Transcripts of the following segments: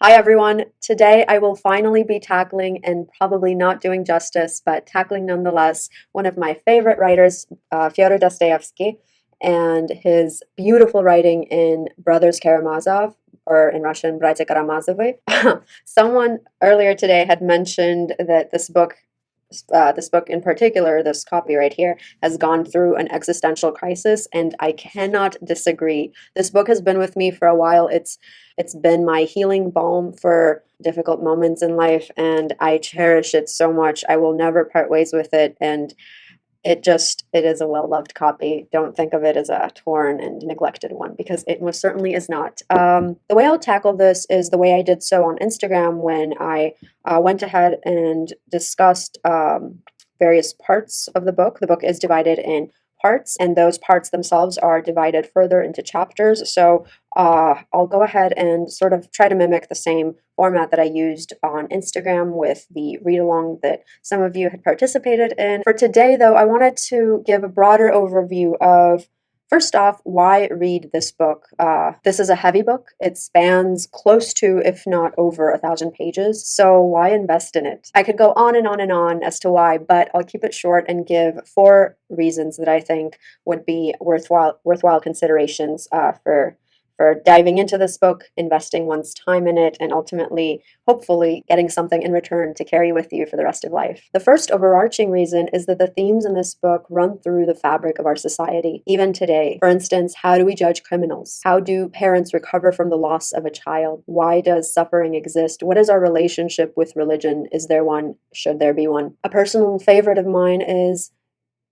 Hi everyone. Today I will finally be tackling, and probably not doing justice, but tackling nonetheless, one of my favorite writers, Fyodor Dostoevsky, and his beautiful writing in Brothers Karamazov, or in Russian, Братья Karamazovы. Someone earlier today had mentioned that this book in particular, this copy right here, has gone through an existential crisis, and I cannot disagree. This book has been with me for a while. It's been my healing balm for difficult moments in life, and I cherish it so much. I will never part ways with it, and it is a well-loved copy. Don't think of it as a torn and neglected one, because it most certainly is not. The way I'll tackle this is the way I did so on Instagram when I went ahead and discussed various parts of the book. The book is divided in parts, and those parts themselves are divided further into chapters. So I'll go ahead and sort of try to mimic the same format that I used on Instagram with the read along that some of you had participated in. For today, though, I wanted to give a broader overview of, first off, why read this book. This is a heavy book. It spans close to, if not over, 1,000 pages. So why invest in it? I could go on and on and on as to why, but I'll keep it short and give 4 reasons that I think would be worthwhile considerations for diving into this book, investing one's time in it, and ultimately, hopefully, getting something in return to carry with you for the rest of life. The first overarching reason is that the themes in this book run through the fabric of our society, even today. For instance, how do we judge criminals? How do parents recover from the loss of a child? Why does suffering exist? What is our relationship with religion? Is there one? Should there be one? A personal favorite of mine is,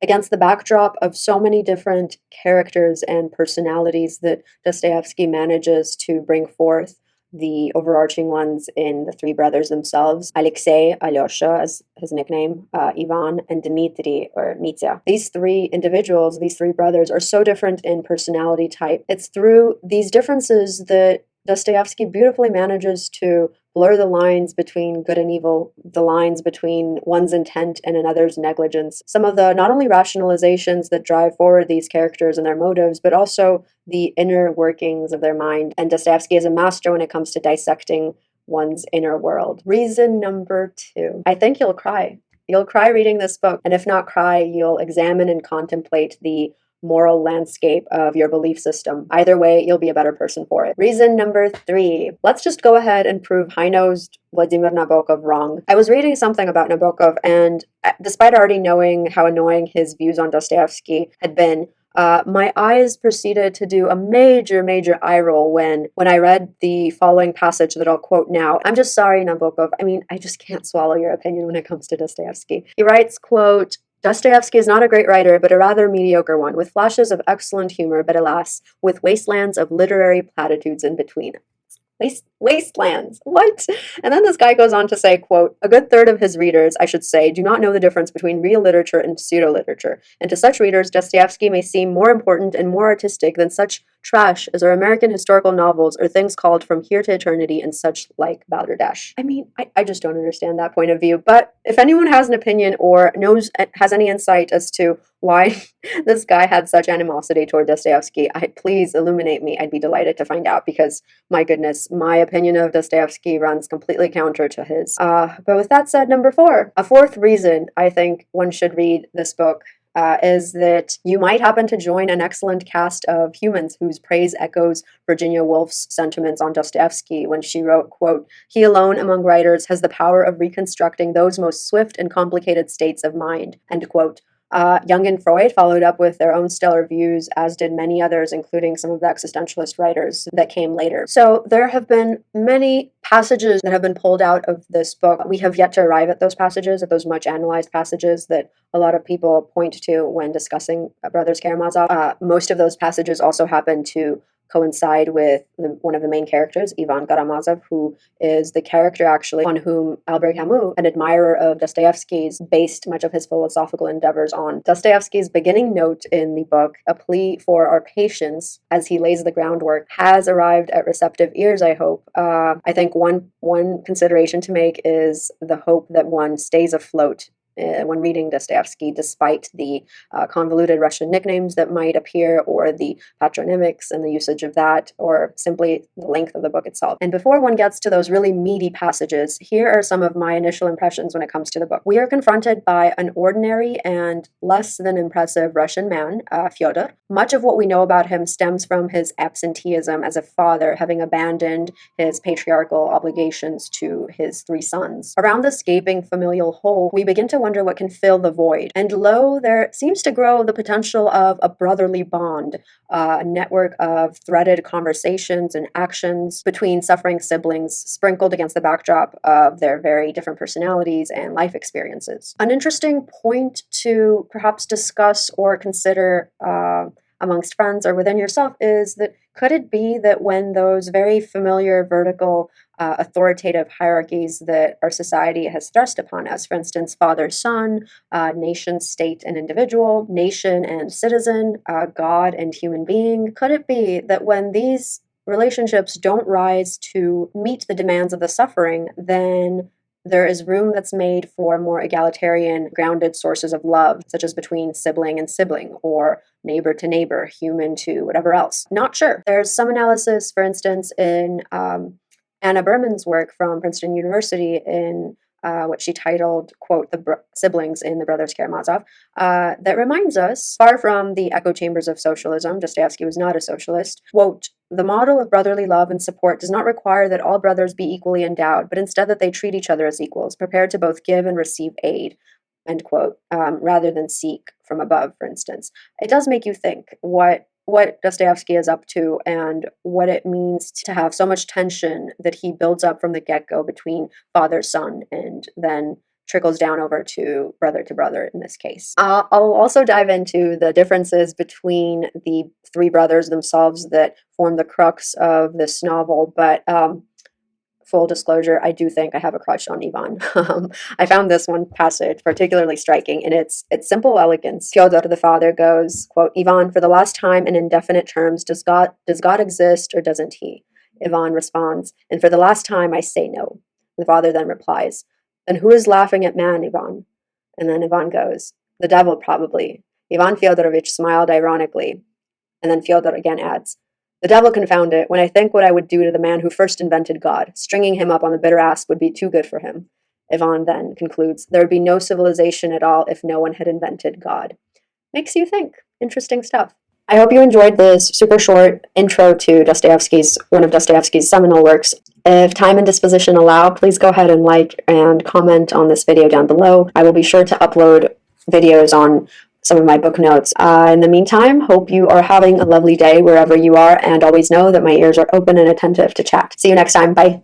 against the backdrop of so many different characters and personalities that Dostoevsky manages to bring forth, the overarching ones in the 3 brothers themselves, Alexei, Alyosha as his nickname, Yvonne, and Dmitri, or Mitya. These 3 individuals, these 3 brothers, are so different in personality type. It's through these differences that Dostoevsky beautifully manages to blur the lines between good and evil, the lines between one's intent and another's negligence. Some of the not only rationalizations that drive forward these characters and their motives, but also the inner workings of their mind. And Dostoevsky is a master when it comes to dissecting one's inner world. Reason number 2. I think you'll cry. You'll cry reading this book. And if not cry, you'll examine and contemplate the moral landscape of your belief system. Either way, you'll be a better person for it. Reason number 3. Let's just go ahead and prove high-nosed Vladimir Nabokov wrong. I was reading something about Nabokov, and despite already knowing how annoying his views on Dostoevsky had been, my eyes proceeded to do a major eye roll when I read the following passage that I'll quote now. I'm just sorry, Nabokov. I mean, I just can't swallow your opinion when it comes to Dostoevsky. He writes, quote, Dostoevsky is not a great writer, but a rather mediocre one, with flashes of excellent humor, but alas, with wastelands of literary platitudes in between. Wastelands. What? And then this guy goes on to say, quote, a good third of his readers, I should say, do not know the difference between real literature and pseudo-literature. And to such readers, Dostoevsky may seem more important and more artistic than such trash as our American historical novels or things called From Here to Eternity and such like balderdash. I mean, I just don't understand that point of view. But if anyone has an opinion or has any insight as to why this guy had such animosity toward Dostoevsky, please illuminate me. I'd be delighted to find out, because my goodness, my opinion of Dostoevsky runs completely counter to his. But with that said, number 4. A 4th reason I think one should read this book is that you might happen to join an excellent cast of humans whose praise echoes Virginia Woolf's sentiments on Dostoevsky when she wrote, quote, he alone among writers has the power of reconstructing those most swift and complicated states of mind, end quote. Jung and Freud followed up with their own stellar views, as did many others, including some of the existentialist writers that came later. So there have been many passages that have been pulled out of this book. We have yet to arrive at those passages, at those much analyzed passages that a lot of people point to when discussing Brothers Karamazov. Most of those passages also happen to coincide with one of the main characters, Ivan Karamazov, who is the character actually on whom Albert Camus, an admirer of Dostoevsky's, based much of his philosophical endeavors on. Dostoevsky's beginning note in the book, a plea for our patience as he lays the groundwork, has arrived at receptive ears, I hope. I think one consideration to make is the hope that one stays afloat when reading Dostoevsky, despite the convoluted Russian nicknames that might appear, or the patronymics and the usage of that, or simply the length of the book itself. And before one gets to those really meaty passages, here are some of my initial impressions when it comes to the book. We are confronted by an ordinary and less than impressive Russian man, Fyodor. Much of what we know about him stems from his absenteeism as a father, having abandoned his patriarchal obligations to his 3 sons. Around this gaping familial hole, we begin to wonder what can fill the void. And lo, there seems to grow the potential of a brotherly bond, a network of threaded conversations and actions between suffering siblings, sprinkled against the backdrop of their very different personalities and life experiences. An interesting point to perhaps discuss or consider amongst friends or within yourself is that could it be that when those very familiar vertical authoritative hierarchies that our society has thrust upon us, for instance, father-son, nation, state, and individual, nation and citizen, God and human being, could it be that when these relationships don't rise to meet the demands of the suffering, then there is room that's made for more egalitarian, grounded sources of love, such as between sibling and sibling, or neighbor to neighbor, human to whatever else? Not sure. There's some analysis, for instance, in Anna Berman's work from Princeton University in what she titled, quote, the siblings in the Brothers Karamazov, that reminds us, far from the echo chambers of socialism, Dostoevsky was not a socialist, quote, the model of brotherly love and support does not require that all brothers be equally endowed, but instead that they treat each other as equals, prepared to both give and receive aid, end quote, rather than seek from above, for instance. It does make you think what Dostoevsky is up to and what it means to have so much tension that he builds up from the get-go between father-son and then trickles down over to brother in this case. I'll also dive into the differences between the 3 brothers themselves that form the crux of this novel, but full disclosure, I do think I have a crush on Yvonne. I found this one passage particularly striking in its simple elegance. Fyodor, the father, goes, quote, Yvonne, for the last time in indefinite terms, does God exist or doesn't he? Yvonne responds, and for the last time I say no. The father then replies, then who is laughing at man, Yvonne? And then Yvonne goes, the devil probably. Ivan Fyodorovich smiled ironically, and then Fyodor again adds, the devil confound it, when I think what I would do to the man who first invented God, stringing him up on the bitter asp would be too good for him. Yvonne then concludes, there would be no civilization at all if no one had invented God. Makes you think. Interesting stuff. I hope you enjoyed this super short intro to one of Dostoevsky's seminal works. If time and disposition allow, please go ahead and like and comment on this video down below. I will be sure to upload videos on some of my book notes. In the meantime, hope you are having a lovely day wherever you are, and always know that my ears are open and attentive to chat. See you next time. Bye.